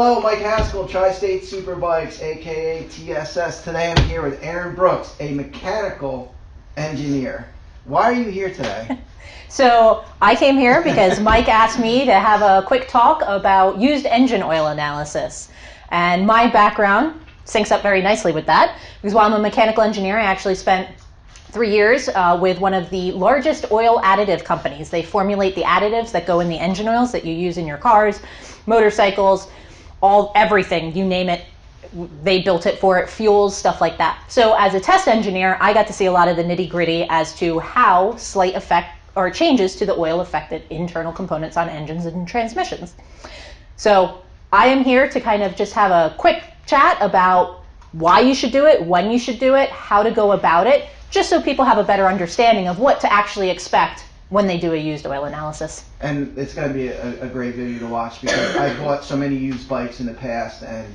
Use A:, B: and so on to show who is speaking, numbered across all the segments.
A: Hello, Mike Haskell, Tri-State Superbikes, aka TSS. Today I'm here with Aaron Brooks, a mechanical engineer. Why are you here today?
B: So I came here because Mike asked me to have a quick talk about used engine oil analysis. And my background syncs up very nicely with that, because while I'm a mechanical engineer, I actually spent 3 years with one of the largest oil additive companies. They formulate the additives that go in the engine oils that you use in your cars, motorcycles, everything, you name it. They built it for it, fuels, stuff like that. So as a test engineer, I got to see a lot of the nitty gritty as to how slight effect or changes to the oil affected internal components on engines and transmissions. So I am here to kind of just have a quick chat about why you should do it, when you should do it, how to go about it, just so people have a better understanding of what to actually expect when they do a used oil analysis. And
A: it's going to be a great video to watch, because I bought so many used bikes in the past and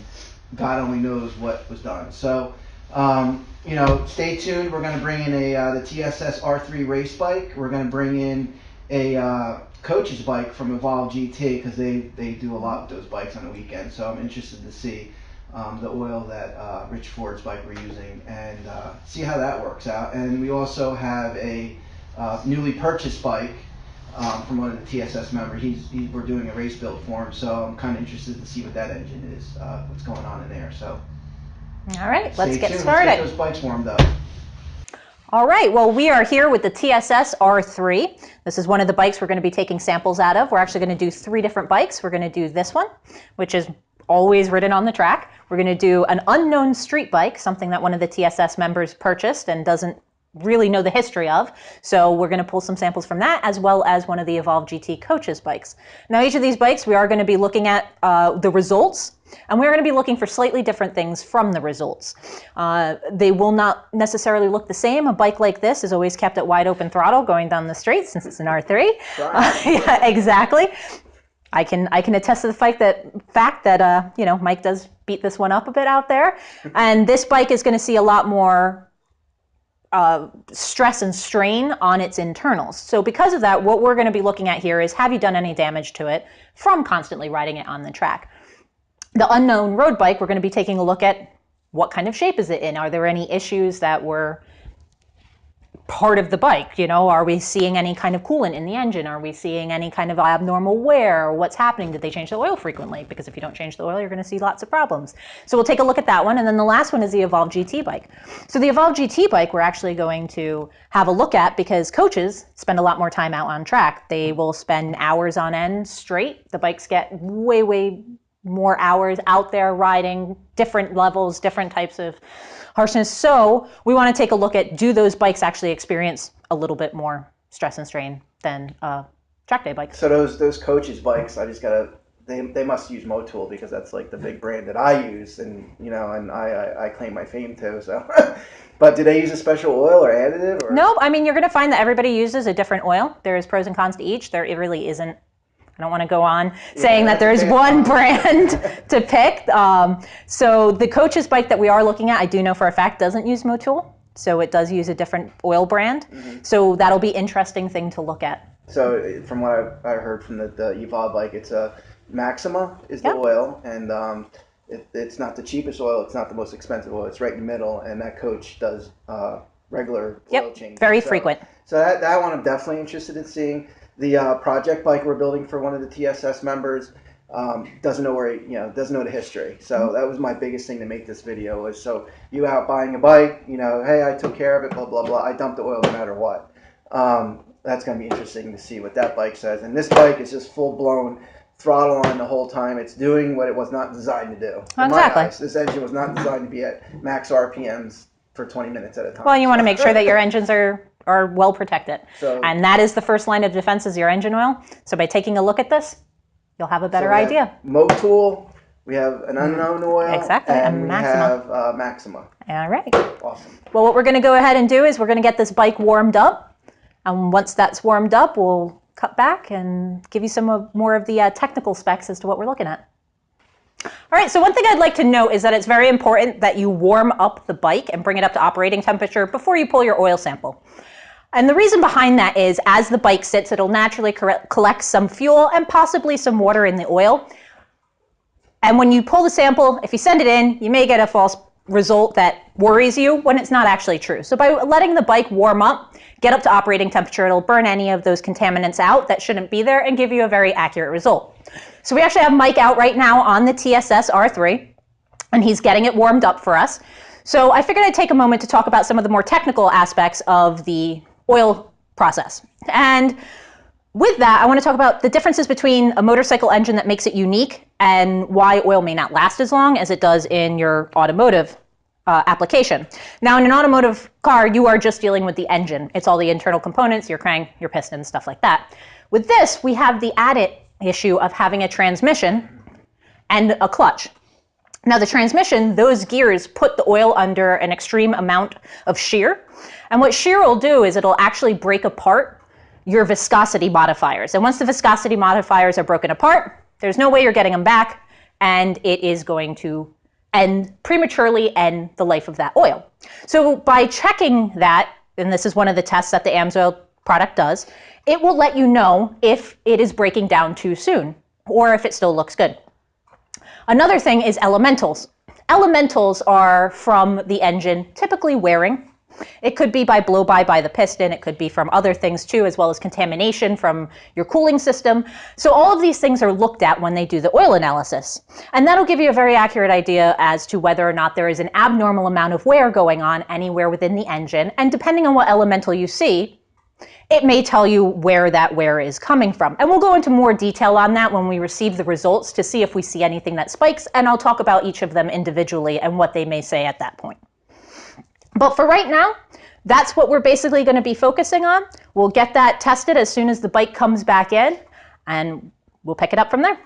A: God only knows what was done. So, you know, stay tuned. We're going to bring in the TSS R3 race bike. We're going to bring in a coach's bike from Evolve GT, because they do a lot with those bikes on the weekend. So I'm interested to see the oil that Rich Ford's bike we're using, and see how that works out. And we also have a newly purchased bike from one of the TSS members. We're doing a race build for him, so I'm kind of interested to see what that engine is, what's going on in there. So,
B: all right, let's get started.
A: Let's get those bikes warmed up.
B: All right, well, we are here with the TSS R3. This is one of the bikes we're going to be taking samples out of. We're actually going to do 3 different bikes. We're going to do this one, which is always ridden on the track. We're going to do an unknown street bike, something that one of the TSS members purchased and doesn't really know the history of. So we're going to pull some samples from that, as well as one of the Evolve GT coaches bikes. Now, each of these bikes, we are going to be looking at the results, and we're going to be looking for slightly different things from the results. They will not necessarily look the same. A bike like this is always kept at wide open throttle going down the straight, since it's an R3. Yeah, exactly. I can attest to the fact that you know, Mike does beat this one up a bit out there, and this bike is going to see a lot more stress and strain on its internals. So because of that, what we're going to be looking at here is, have you done any damage to it from constantly riding it on the track? The unknown road bike, we're going to be taking a look at what kind of shape is it in. Are there any issues that were part of the bike? You know, are we seeing any kind of coolant in the engine? Are we seeing any kind of abnormal wear? What's happening? Did they change the oil frequently? Because if you don't change the oil, you're going to see lots of problems. So we'll take a look at that one. And then the last one is the Evolve GT bike. So the Evolve GT bike, we're actually going to have a look at, because coaches spend a lot more time out on track. They will spend hours on end straight. The bikes get way more hours out there riding, different levels, different types of harshness. So we want to take a look at, do those bikes actually experience a little bit more stress and strain than TrackDay bikes?
A: So those coaches bikes, I just gotta, they must use Motul, because that's like the big brand that I use, and you know, and I claim my fame too. So, but do they use a special oil or additive? Or?
B: Nope. I mean, you're going to find that everybody uses a different oil. There's pros and cons to each. There it really isn't. I don't want to go on saying that there's one brand to pick. So the coach's bike that we are looking at, I do know for a fact, doesn't use Motul. So it does use a different oil brand. So that'll be an interesting thing to look at.
A: So from what I heard from the Evolve bike, it's a Maxima is the oil, and it's not the cheapest oil, it's not the most expensive oil, it's right in the middle, and that coach does regular oil changes.
B: Very frequent.
A: So that one I'm definitely interested in seeing. The project bike we're building for one of the TSS members doesn't know doesn't know the history. So that was my biggest thing to make this video, was so you out buying a bike, you know, hey, I took care of it, blah, blah, blah. I dumped the oil no matter what. That's going to be interesting to see what that bike says. And this bike is just full-blown throttle on the whole time. It's doing what it was not designed to do.
B: Exactly.
A: In my eyes, this engine was not designed to be at max RPMs for 20 minutes at a time.
B: Well, you want to make sure that your engines are well protected. And that is the first line of defense, is your engine oil. So by taking a look at this, you'll have a better idea.
A: Motul, we have an unknown oil,
B: exactly,
A: and
B: we
A: have Maxima.
B: All right.
A: Awesome.
B: Well, what we're going to go ahead and do is we're going to get this bike warmed up. And once that's warmed up, we'll cut back and give you some more of the technical specs as to what we're looking at. All right, so one thing I'd like to note is that it's very important that you warm up the bike and bring it up to operating temperature before you pull your oil sample. And the reason behind that is, as the bike sits, it'll naturally collect some fuel and possibly some water in the oil. And when you pull the sample, if you send it in, you may get a false result that worries you when it's not actually true. So by letting the bike warm up, get up to operating temperature, it'll burn any of those contaminants out that shouldn't be there and give you a very accurate result. So we actually have Mike out right now on the TSS R3, and he's getting it warmed up for us. So I figured I'd take a moment to talk about some of the more technical aspects of the oil process. And with that, I want to talk about the differences between a motorcycle engine that makes it unique and why oil may not last as long as it does in your automotive application. Now, in an automotive car, you are just dealing with the engine. It's all the internal components, your crank, your piston, stuff like that. With this, we have the added issue of having a transmission and a clutch. Now, the transmission, those gears put the oil under an extreme amount of shear. And what shear will do is it'll actually break apart your viscosity modifiers. And once the viscosity modifiers are broken apart, there's no way you're getting them back, and it is going to prematurely end the life of that oil. So by checking that, and this is one of the tests that the AMSOIL product does, it will let you know if it is breaking down too soon or if it still looks good. Another thing is elementals. Elementals are from the engine, typically wearing. It could be by blow-by the piston. It could be from other things too, as well as contamination from your cooling system. So all of these things are looked at when they do the oil analysis. And that'll give you a very accurate idea as to whether or not there is an abnormal amount of wear going on anywhere within the engine. And depending on what elemental you see, it may tell you where that wear is coming from. And we'll go into more detail on that when we receive the results to see if we see anything that spikes. And I'll talk about each of them individually and what they may say at that point. But for right now, that's what we're basically going to be focusing on. We'll get that tested as soon as the bike comes back in, and we'll pick it up from there.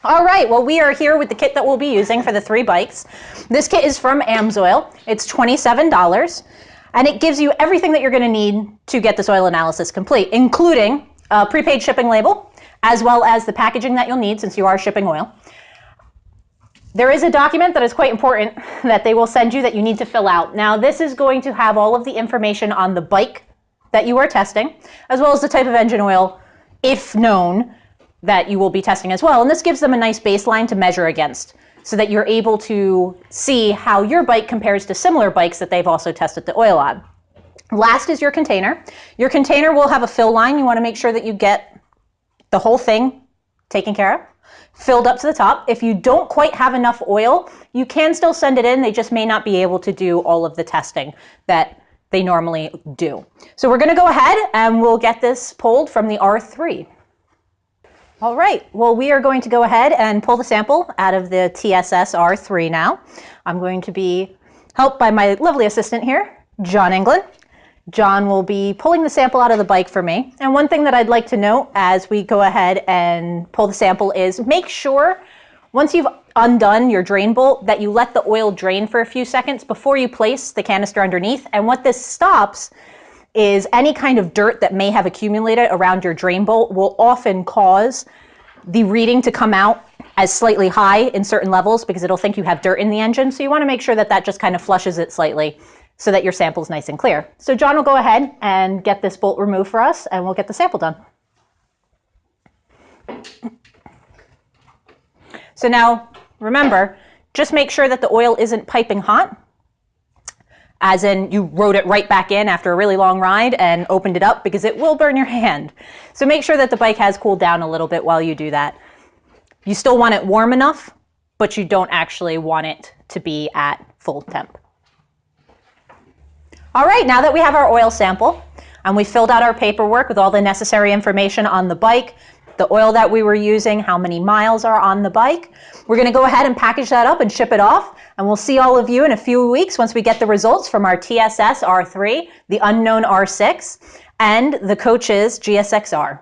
B: All right, well, we are here with the kit that we'll be using for the 3 bikes. This kit is from AMSOIL. It's $27, and it gives you everything that you're going to need to get this oil analysis complete, including a prepaid shipping label, as well as the packaging that you'll need since you are shipping oil. There is a document that is quite important that they will send you that you need to fill out. Now, this is going to have all of the information on the bike that you are testing, as well as the type of engine oil, if known, that you will be testing as well. And this gives them a nice baseline to measure against so that you're able to see how your bike compares to similar bikes that they've also tested the oil on. Last is your container. Your container will have a fill line. You want to make sure that you get the whole thing taken care of, filled up to the top. If you don't quite have enough oil, you can still send it in. They just may not be able to do all of the testing that they normally do. So we're going to go ahead and we'll get this pulled from the R3. All right, well, we are going to go ahead and pull the sample out of the TSS R3 now. I'm going to be helped by my lovely assistant here, John England. John will be pulling the sample out of the bike for me. And one thing that I'd like to note as we go ahead and pull the sample is make sure once you've undone your drain bolt that you let the oil drain for a few seconds before you place the canister underneath. And what this stops is any kind of dirt that may have accumulated around your drain bolt will often cause the reading to come out as slightly high in certain levels because it'll think you have dirt in the engine. So you want to make sure that that just kind of flushes it slightly so that your sample's nice and clear. So John will go ahead and get this bolt removed for us and we'll get the sample done. So now remember, just make sure that the oil isn't piping hot, as in you rode it right back in after a really long ride and opened it up because it will burn your hand. So make sure that the bike has cooled down a little bit while you do that. You still want it warm enough, but you don't actually want it to be at full temp. All right, now that we have our oil sample and we filled out our paperwork with all the necessary information on the bike, the oil that we were using, how many miles are on the bike, we're going to go ahead and package that up and ship it off. And we'll see all of you in a few weeks once we get the results from our TSS R3, the unknown R6, and the Coach's Gsxr.